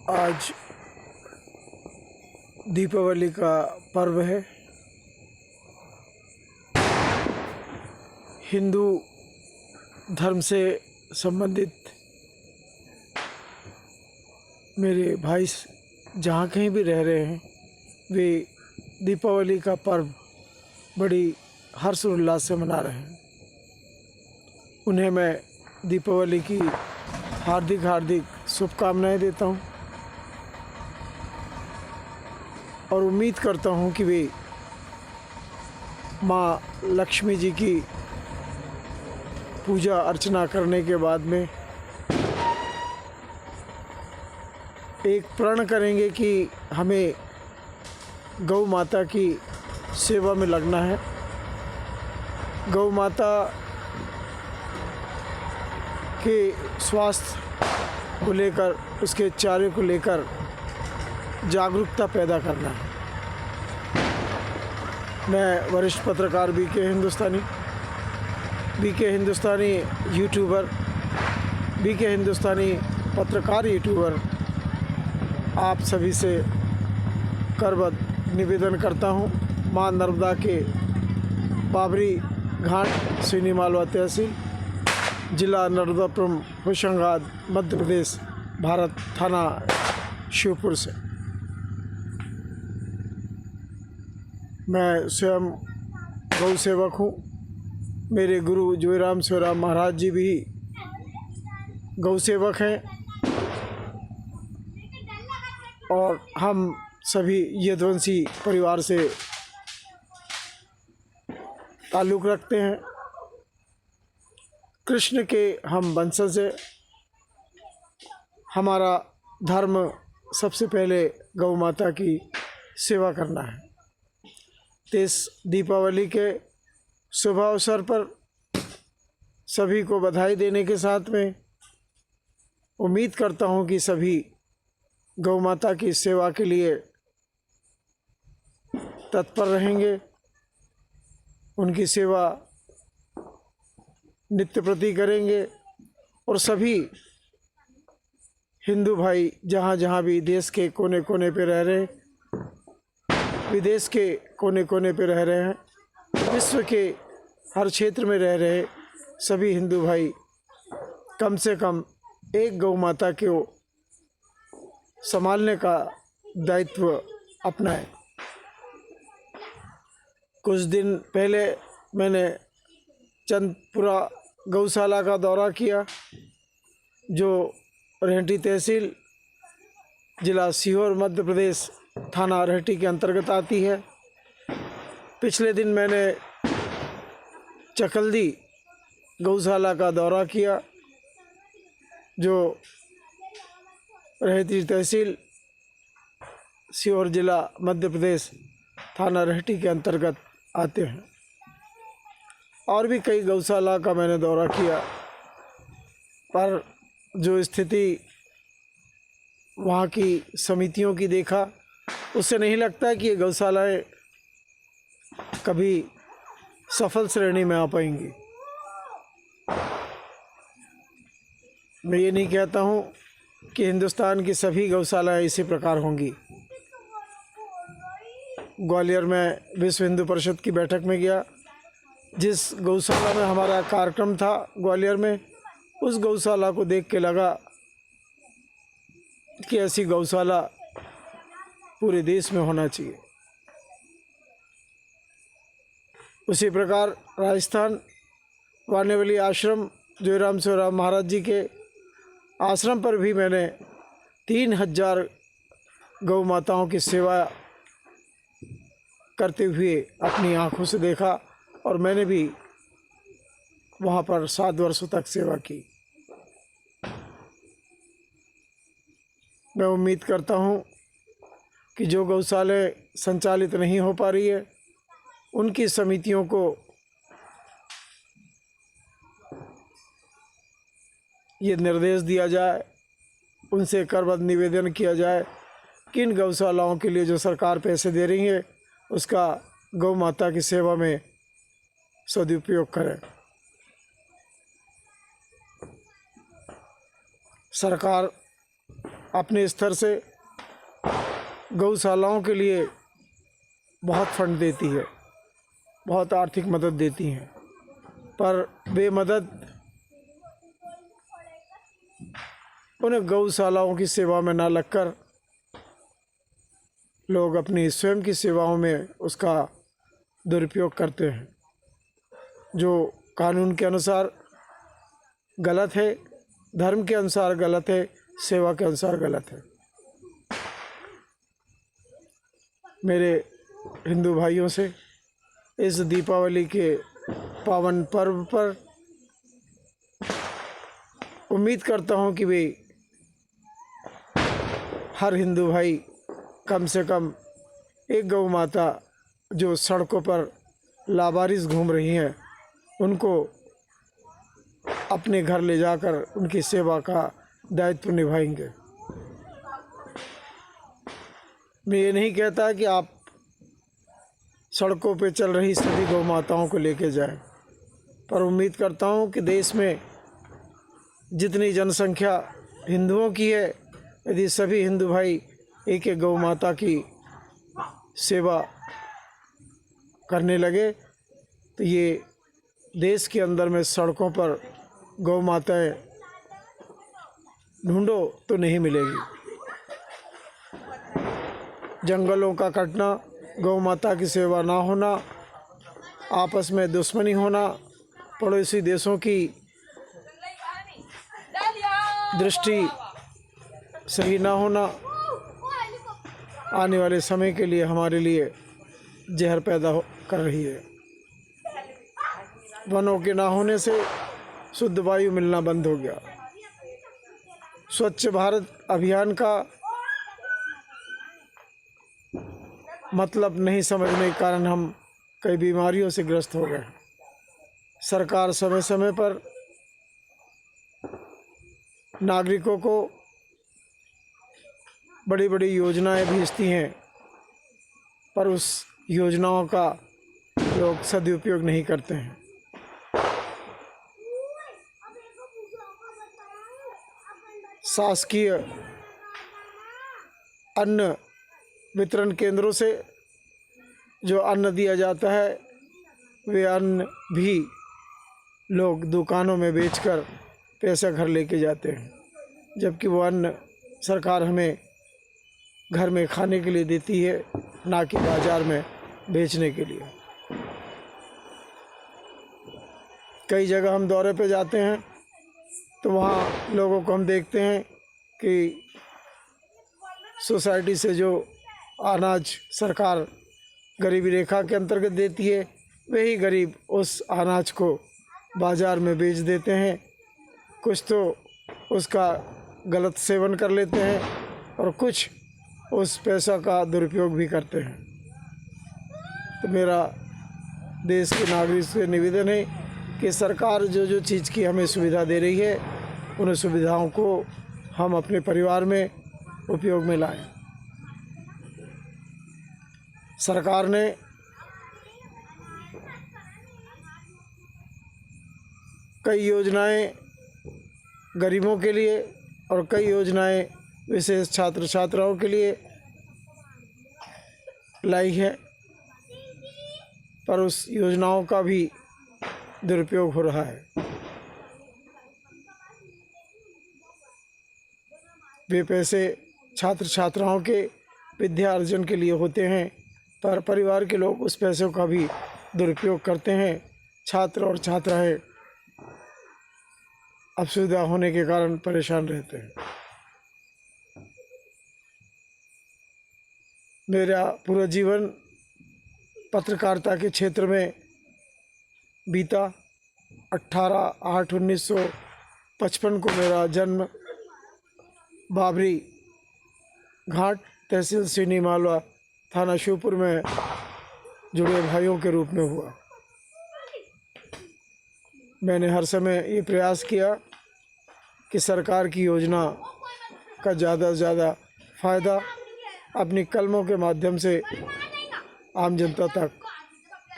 आज दीपावली का पर्व है। हिंदू धर्म से संबंधित मेरे भाई जहाँ कहीं भी रह रहे हैं, वे दीपावली का पर्व बड़ी हर्ष और उल्लास से मना रहे हैं। उन्हें मैं दीपावली की हार्दिक शुभकामनाएं देता हूं और उम्मीद करता हूं कि वे माँ लक्ष्मी जी की पूजा अर्चना करने के बाद में एक प्रण करेंगे कि हमें गौ माता की सेवा में लगना है। गौ माता के स्वास्थ्य को लेकर, उसके चारे को लेकर जागरूकता पैदा करना है। मैं वरिष्ठ पत्रकार बीके हिंदुस्तानी यूट्यूबर, बीके हिंदुस्तानी पत्रकार यूट्यूबर आप सभी से करबद्ध निवेदन करता हूं, मां नर्मदा के बाबरी घाट, सिवनी मालवा तहसील, जिला नर्मदापुरम, होशंगाबाद, मध्य प्रदेश, भारत, थाना शिवपुर से। मैं स्वयं गौ सेवक हूँ। मेरे गुरु जोईराम शिवराम महाराज जी भी गौ सेवक हैं और हम सभी यदुवंशी परिवार से ताल्लुक़ रखते हैं। कृष्ण के हम वंशज हैं। हमारा धर्म सबसे पहले गौ माता की सेवा करना है। तो इस दीपावली के शुभ अवसर पर सभी को बधाई देने के साथ में उम्मीद करता हूं कि सभी गौ माता की सेवा के लिए तत्पर रहेंगे। उनकी सेवा नित्य प्रति करेंगे और सभी हिंदू भाई जहाँ भी देश के कोने कोने पे रह रहे हैं, विदेश के कोने कोने पे रह रहे हैं, विश्व के हर क्षेत्र में रह रहे सभी हिंदू भाई कम से कम एक गौ माता को संभालने का दायित्व अपनाएं। कुछ दिन पहले मैंने चंदपुरा गौशाला का दौरा किया, जो रहेठी तहसील, जिला सीहोर, मध्य प्रदेश, थाना रहेठी के अंतर्गत आती है। पिछले दिन मैंने चकल्दी गौशाला का दौरा किया, जो रहेठी तहसील, सीहोर जिला, मध्य प्रदेश, थाना रहेठी के अंतर्गत आते हैं। और भी कई गौशाला का मैंने दौरा किया, पर जो स्थिति वहाँ की समितियों की देखा, उससे नहीं लगता कि ये गौशालाएँ कभी सफल श्रेणी में आ पाएंगी। मैं ये नहीं कहता हूँ कि हिंदुस्तान की सभी गौशालाएँ इसी प्रकार होंगी। ग्वालियर में विश्व हिंदू परिषद की बैठक में गया, जिस गौशाला में हमारा कार्यक्रम था ग्वालियर में, उस गौशाला को देख के लगा कि ऐसी गौशाला पूरे देश में होना चाहिए। उसी प्रकार राजस्थान वानेवली आश्रम, जोईराम शिवराम महाराज जी के आश्रम पर भी मैंने 3000 गौ माताओं की सेवा करते हुए अपनी आँखों से देखा और मैंने भी वहाँ पर 7 वर्षों तक सेवा की। मैं उम्मीद करता हूँ कि जो गौशालाएँ संचालित नहीं हो पा रही है, उनकी समितियों को ये निर्देश दिया जाए, उनसे करबद्ध निवेदन किया जाए कि इन गौशालाओं के लिए जो सरकार पैसे दे रही है, उसका गौ माता की सेवा में सदुपयोग करें। सरकार अपने स्तर से गौशालाओं के लिए बहुत फंड देती है, बहुत आर्थिक मदद देती हैं, पर वे मदद उन्हें गौशालाओं की सेवा में ना लगकर लोग अपनी स्वयं की सेवाओं में उसका दुरुपयोग करते हैं, जो कानून के अनुसार गलत है, धर्म के अनुसार गलत है, सेवा के अनुसार गलत है। मेरे हिंदू भाइयों से इस दीपावली के पावन पर्व पर उम्मीद करता हूँ कि वे हर हिंदू भाई कम से कम एक गौ माता जो सड़कों पर लावारिस घूम रही हैं उनको अपने घर ले जाकर उनकी सेवा का दायित्व निभाएंगे। मैं ये नहीं कहता कि आप सड़कों पे चल रही सभी गौ माताओं को लेके जाएं, पर उम्मीद करता हूँ कि देश में जितनी जनसंख्या हिंदुओं की है, यदि सभी हिंदू भाई एक एक गौ माता की सेवा करने लगे तो ये देश के अंदर में सड़कों पर गौ माताएं ढूंढो तो नहीं मिलेगी। जंगलों का कटना, गौ माता की सेवा ना होना, आपस में दुश्मनी होना, पड़ोसी देशों की दृष्टि सही ना होना आने वाले समय के लिए हमारे लिए जहर पैदा कर रही है। वनों के ना होने से शुद्ध वायु मिलना बंद हो गया। स्वच्छ भारत अभियान का मतलब नहीं समझने के कारण हम कई बीमारियों से ग्रस्त हो गए। सरकार समय समय पर नागरिकों को बड़ी बड़ी योजनाएं भेजती हैं, पर उस योजनाओं का लोग सदुपयोग नहीं करते हैं। शासकीय अन्न वितरण केंद्रों से जो अन्न दिया जाता है वे अन्न भी लोग दुकानों में बेचकर पैसा घर लेके जाते हैं, जबकि वो अन्न सरकार हमें घर में खाने के लिए देती है, ना कि बाज़ार में बेचने के लिए। कई जगह हम दौरे पे जाते हैं तो वहाँ लोगों को हम देखते हैं कि सोसाइटी से जो अनाज सरकार गरीबी रेखा के अंतर्गत देती है, वही गरीब उस अनाज को बाज़ार में बेच देते हैं। कुछ तो उसका गलत सेवन कर लेते हैं और कुछ उस पैसा का दुरुपयोग भी करते हैं। तो मेरा देश के नागरिक से निवेदन है कि सरकार जो जो चीज़ की हमें सुविधा दे रही है उन सुविधाओं को हम अपने परिवार में उपयोग में लाएं। सरकार ने कई योजनाएं गरीबों के लिए और कई योजनाएं विशेष छात्र छात्राओं के लिए लाई है, पर उस योजनाओं का भी दुरुपयोग हो रहा है। वे पैसे छात्र छात्राओं के विद्या अर्जन के लिए होते हैं, पर परिवार के लोग उस पैसों का भी दुरुपयोग करते हैं। छात्र और छात्राएं असुविधा होने के कारण परेशान रहते हैं। मेरा पूरा जीवन पत्रकारिता के क्षेत्र में बीता। 18/8/1955 को मेरा जन्म बाबरी घाट तहसील सीनी मालवा थाना शिवपुर में जुड़े भाइयों के रूप में हुआ। मैंने हर समय ये प्रयास किया कि सरकार की योजना का ज़्यादा से ज़्यादा फ़ायदा अपनी कलमों के माध्यम से आम जनता तक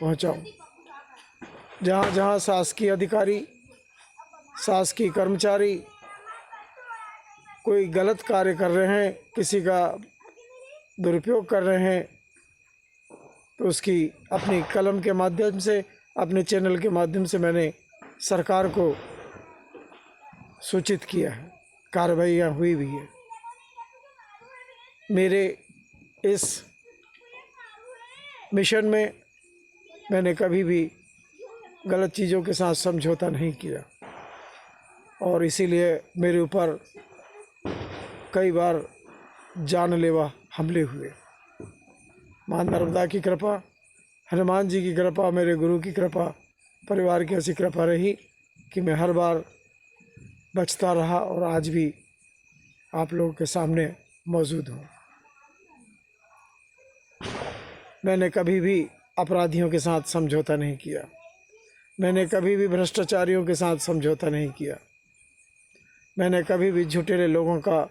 पहुंचाऊं। जहाँ जहाँ शासकीय अधिकारी, शासकीय कर्मचारी कोई गलत कार्य कर रहे हैं, किसी का दुरुपयोग कर रहे हैं, तो उसकी अपनी कलम के माध्यम से, अपने चैनल के माध्यम से मैंने सरकार को सूचित किया है। कार्रवाइयाँ हुई भी है। मेरे इस मिशन में मैंने कभी भी गलत चीज़ों के साथ समझौता नहीं किया और इसीलिए मेरे ऊपर कई बार जानलेवा हमले हुए। माँ नर्मदा की कृपा, हनुमान जी की कृपा, मेरे गुरु की कृपा, परिवार की ऐसी कृपा रही कि मैं हर बार बचता रहा और आज भी आप लोगों के सामने मौजूद हूँ। मैंने कभी भी अपराधियों के साथ समझौता नहीं किया। मैंने कभी भी भ्रष्टाचारियों के साथ समझौता नहीं किया। मैंने कभी भी झूठे लोगों का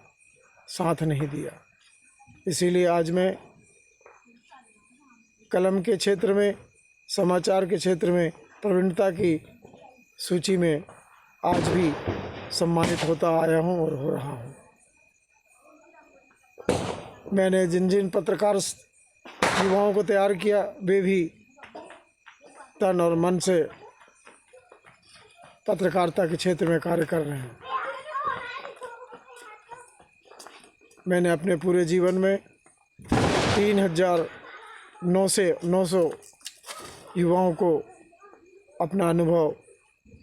साथ नहीं दिया। इसीलिए आज मैं कलम के क्षेत्र में, समाचार के क्षेत्र में प्रवीणता की सूची में आज भी सम्मानित होता आया हूँ और हो रहा हूँ। मैंने जिन जिन पत्रकार युवाओं को तैयार किया, वे भी तन और मन से पत्रकारिता के क्षेत्र में कार्य कर रहे हैं। मैंने अपने पूरे जीवन में 3,900 युवाओं को अपना अनुभव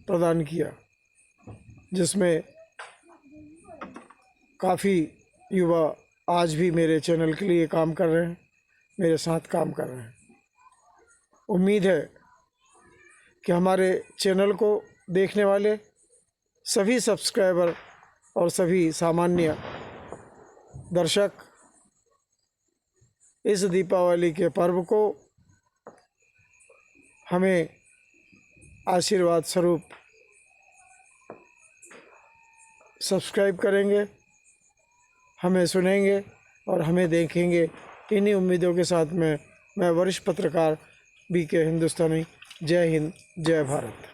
प्रदान किया, जिसमें काफ़ी युवा आज भी मेरे चैनल के लिए काम कर रहे हैं, मेरे साथ काम कर रहे हैं। उम्मीद है कि हमारे चैनल को देखने वाले सभी सब्सक्राइबर और सभी सामान्य दर्शक इस दीपावली के पर्व को हमें आशीर्वाद स्वरूप सब्सक्राइब करेंगे, हमें सुनेंगे और हमें देखेंगे। इन्हीं उम्मीदों के साथ मैं वरिष्ठ पत्रकार BK हिंदुस्तानी। जय हिंद, जय भारत।